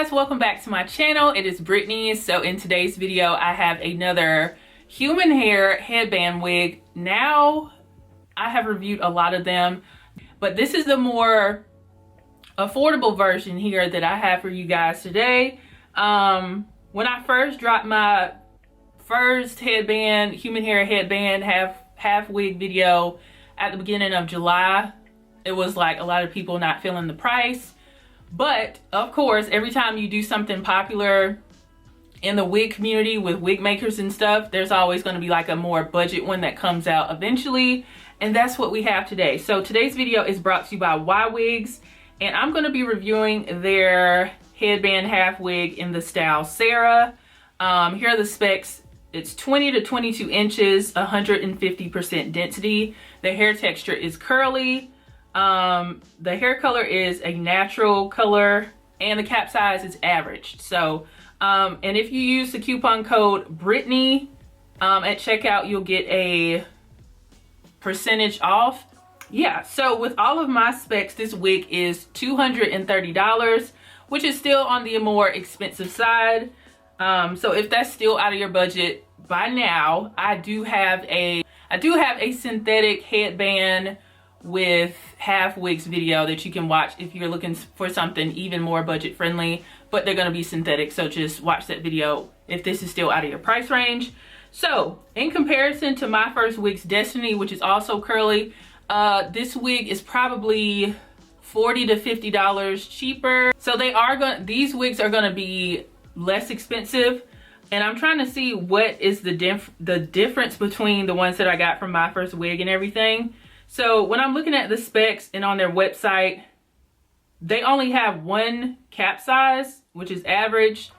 guys, welcome back to my channel. It is Brittany. So in today's video I have another human hair headband wig. Now I have reviewed a lot of them, but this is the more affordable version here that I have for you guys today. When I first dropped my first headband, human hair headband half wig video at the beginning of July, it was like a lot of people not feeling the price. But of course, every time you do something popular in the wig community with wig makers and stuff, there's always going to be like a more budget one that comes out eventually, and that's what we have today. So today's video is brought to you by YWigs, and I'm going to be reviewing their headband half wig in the style Sara. Here are the specs. It's 20 to 22 inches, 150% density. The hair texture is curly. The hair color is a natural color, and the cap size is average. So and if you use the coupon code Brittany at checkout, you'll get a percentage off. Yeah, so with all of my specs, this wig is $230, which is still on the more expensive side. So if that's still out of your budget by now, I do have a synthetic headband with half wigs video that you can watch if you're looking for something even more budget friendly, but they're going to be synthetic, so just watch that video if this is still out of your price range. So in comparison to my first wig's Destiny, which is also curly, this wig is probably $40 to $50 cheaper. So these wigs are going to be less expensive, and I'm trying to see what is the difference between the ones that I got from my first wig and everything. So when I'm looking at the specs and on their website, they only have one cap size, which is average.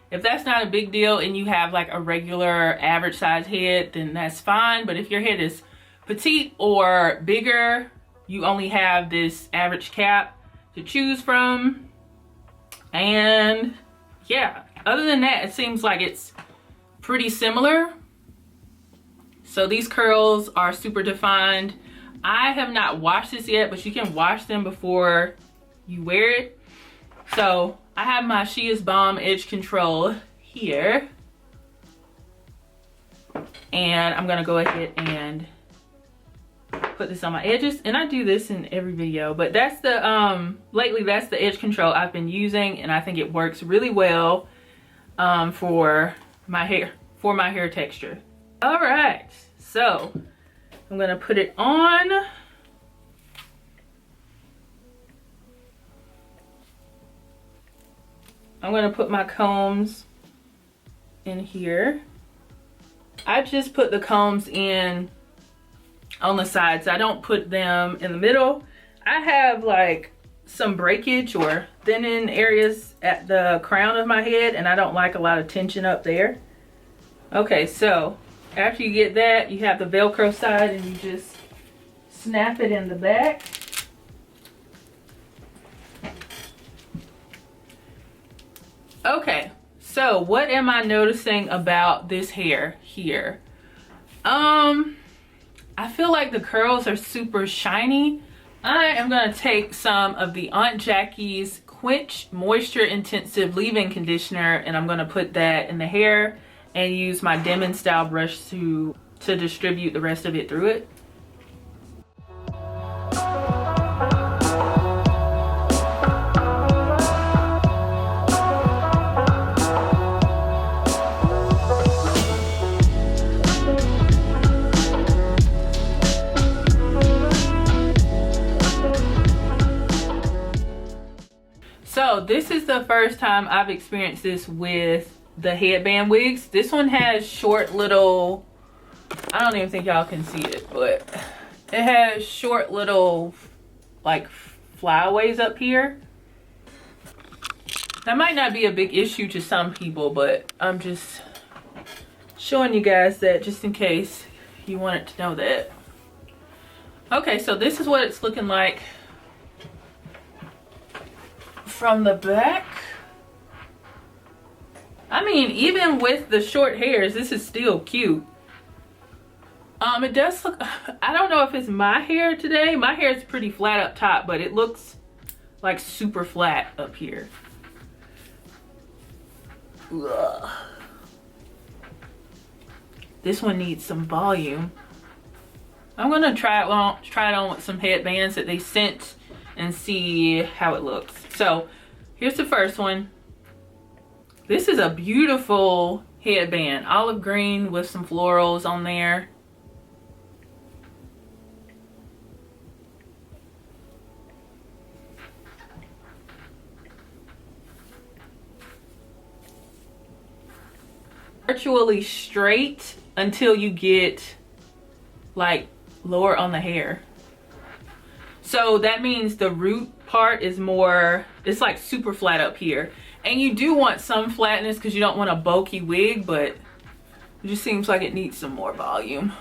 If that's not a big deal and you have like a regular average size head, then that's fine. But if your head is petite or bigger, you only have this average cap to choose from. And yeah, other than that, it seems like it's pretty similar. So these curls are super defined. I have not washed this yet, but you can wash them before you wear it. So I have my She Is Bomb edge control here, and I'm gonna go ahead and put this on my edges. And I do this in every video, but that's the lately that's the edge control I've been using, and I think it works really well for my hair texture. All right, so I'm gonna put it on. I'm gonna put my combs in here. I just put the combs in on the sides. I don't put them in the middle. I have like some breakage or thinning areas at the crown of my head, and I don't like a lot of tension up there. Okay, so after you get that, you have the Velcro side, and you just snap it in the back. Okay, so what am I noticing about this hair here? I feel like the curls are super shiny. I am gonna take some of the Aunt Jackie's Quench Moisture Intensive Leave-In Conditioner, and I'm gonna put that in the hair and use my Demon style brush to distribute the rest of it through it. So this is the first time I've experienced this with the headband wigs. This one has short little, I don't even think y'all can see it, but it has short little like flyaways up here. That might not be a big issue to some people, but I'm just showing you guys that just in case you wanted to know that. Okay, so this is what it's looking like from the back. I mean, even with the short hairs, this is still cute. It does look, I don't know if it's my hair today. My hair is pretty flat up top, but it looks like super flat up here. Ugh. This one needs some volume. I'm gonna try it on with some headbands that they sent and see how it looks. So here's the first one. This is a beautiful headband, olive green with some florals on there. Virtually straight until you get like lower on the hair. So that means the root part is more, it's like super flat up here. And you do want some flatness because you don't want a bulky wig, but it just seems like it needs some more volume.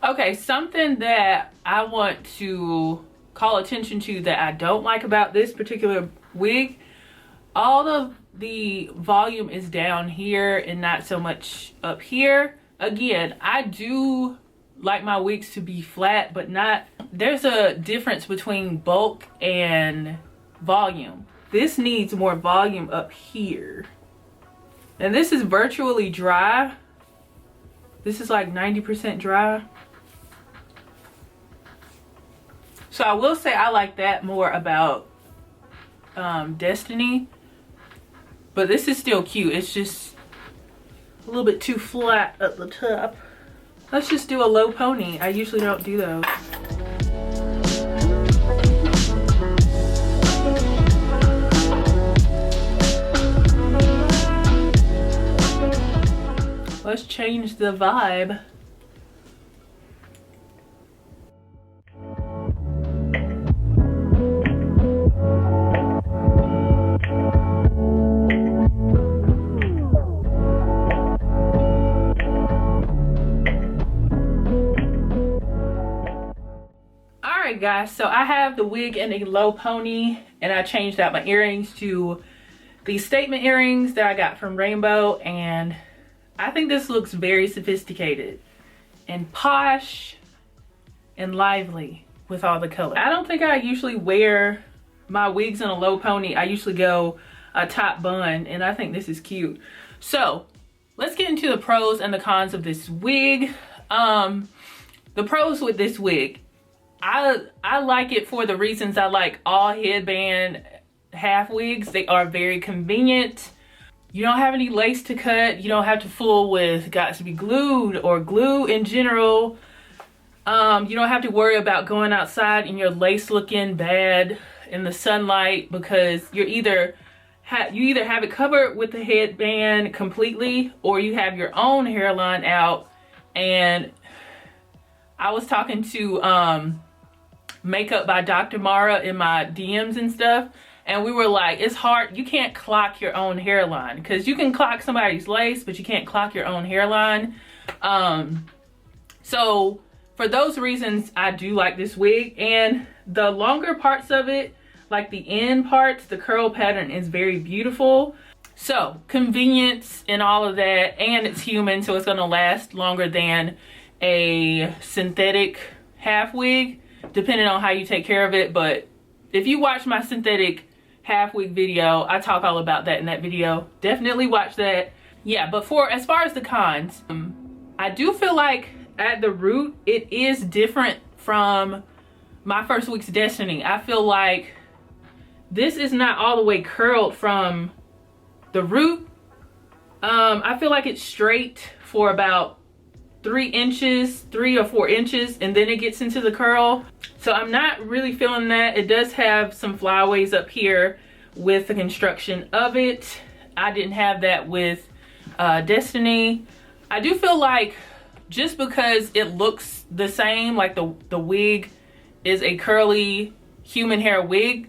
Okay, something that I want to call attention to that I don't like about this particular wig, all of the volume is down here and not so much up here. Again, I do like my wigs to be flat, but not, there's a difference between bulk and volume. This needs more volume up here. And this is virtually dry. This is like 90% dry. So I will say I like that more about Destiny. But this is still cute. It's just a little bit too flat at the top. Let's just do a low pony. I usually don't do those. Let's change the vibe. Alright guys, so I have the wig in a low pony and I changed out my earrings to these statement earrings that I got from Rainbow, and I think this looks very sophisticated and posh and lively with all the color. I don't think I usually wear my wigs in a low pony. I usually go a top bun, and I think this is cute. So let's get into the pros and the cons of this wig. The pros with this wig, I like it for the reasons I like all headband half wigs. They are very convenient. You don't have any lace to cut. You don't have to fool with got to be glued or glue in general. You don't have to worry about going outside and your lace looking bad in the sunlight, because you're either you either have it covered with the headband completely or you have your own hairline out. And I was talking to Makeup by Dr. Mara in my DMs and stuff, and we were like, it's hard. You can't clock your own hairline, because you can clock somebody's lace, but you can't clock your own hairline. So for those reasons, I do like this wig. And the longer parts of it, like the end parts, the curl pattern is very beautiful. So convenience and all of that, and it's human, so it's gonna last longer than a synthetic half wig, depending on how you take care of it. But if you watch my synthetic half wig video, I talk all about that in that video. Definitely watch that. Yeah, but as far as the cons, I do feel like at the root it is different from my first week's Destiny. I feel like this is not all the way curled from the root. I feel like it's straight for about 3 or 4 inches, and then it gets into the curl. So I'm not really feeling that. It does have some flyaways up here with the construction of it. I didn't have that with Destiny. I do feel like just because it looks the same, like the wig is a curly human hair wig,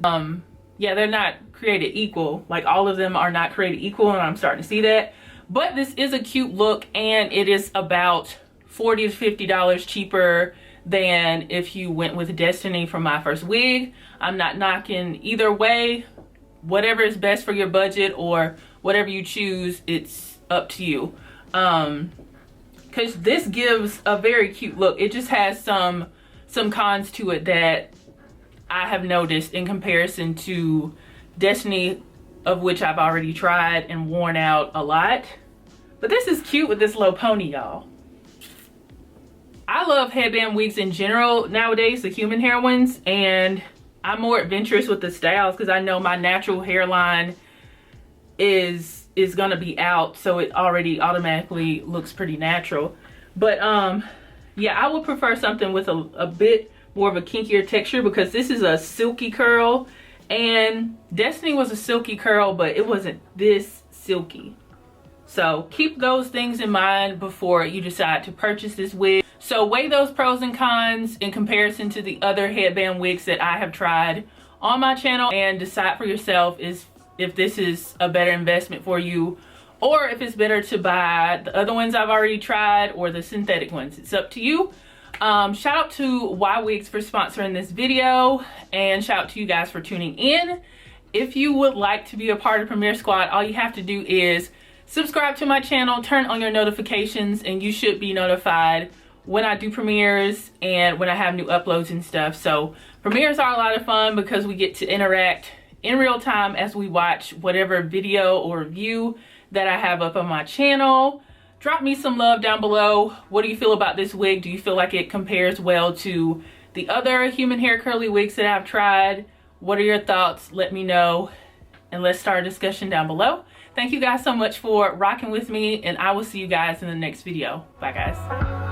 yeah, they're not created equal. Like, all of them are not created equal, and I'm starting to see that. But this is a cute look, and it is about $40 to $50 cheaper than if you went with Destiny for my first wig. I'm not knocking either way. Whatever is best for your budget or whatever you choose, it's up to you. Because this gives a very cute look. It just has some cons to it that I have noticed in comparison to Destiny, of which I've already tried and worn out a lot. But this is cute with this low pony, y'all. I love headband wigs in general nowadays, the human hair ones, and I'm more adventurous with the styles because I know my natural hairline is gonna be out, so it already automatically looks pretty natural. But yeah, I would prefer something with a bit more of a kinkier texture, because this is a silky curl, and Destiny was a silky curl, but it wasn't this silky. So keep those things in mind before you decide to purchase this wig. So weigh those pros and cons in comparison to the other headband wigs that I have tried on my channel, and decide for yourself if this is a better investment for you, or if it's better to buy the other ones I've already tried or the synthetic ones. It's up to you. Shout out to YWigs for sponsoring this video, and shout out to you guys for tuning in. If you would like to be a part of Premiere Squad, all you have to do is subscribe to my channel, turn on your notifications, and you should be notified when I do premieres and when I have new uploads and stuff. So premieres are a lot of fun because we get to interact in real time as we watch whatever video or review that I have up on my channel. Drop me some love down below. What do you feel about this wig? Do you feel like it compares well to the other human hair curly wigs that I've tried? What are your thoughts? Let me know, and let's start a discussion down below. Thank you guys so much for rocking with me, and I will see you guys in the next video. Bye, guys.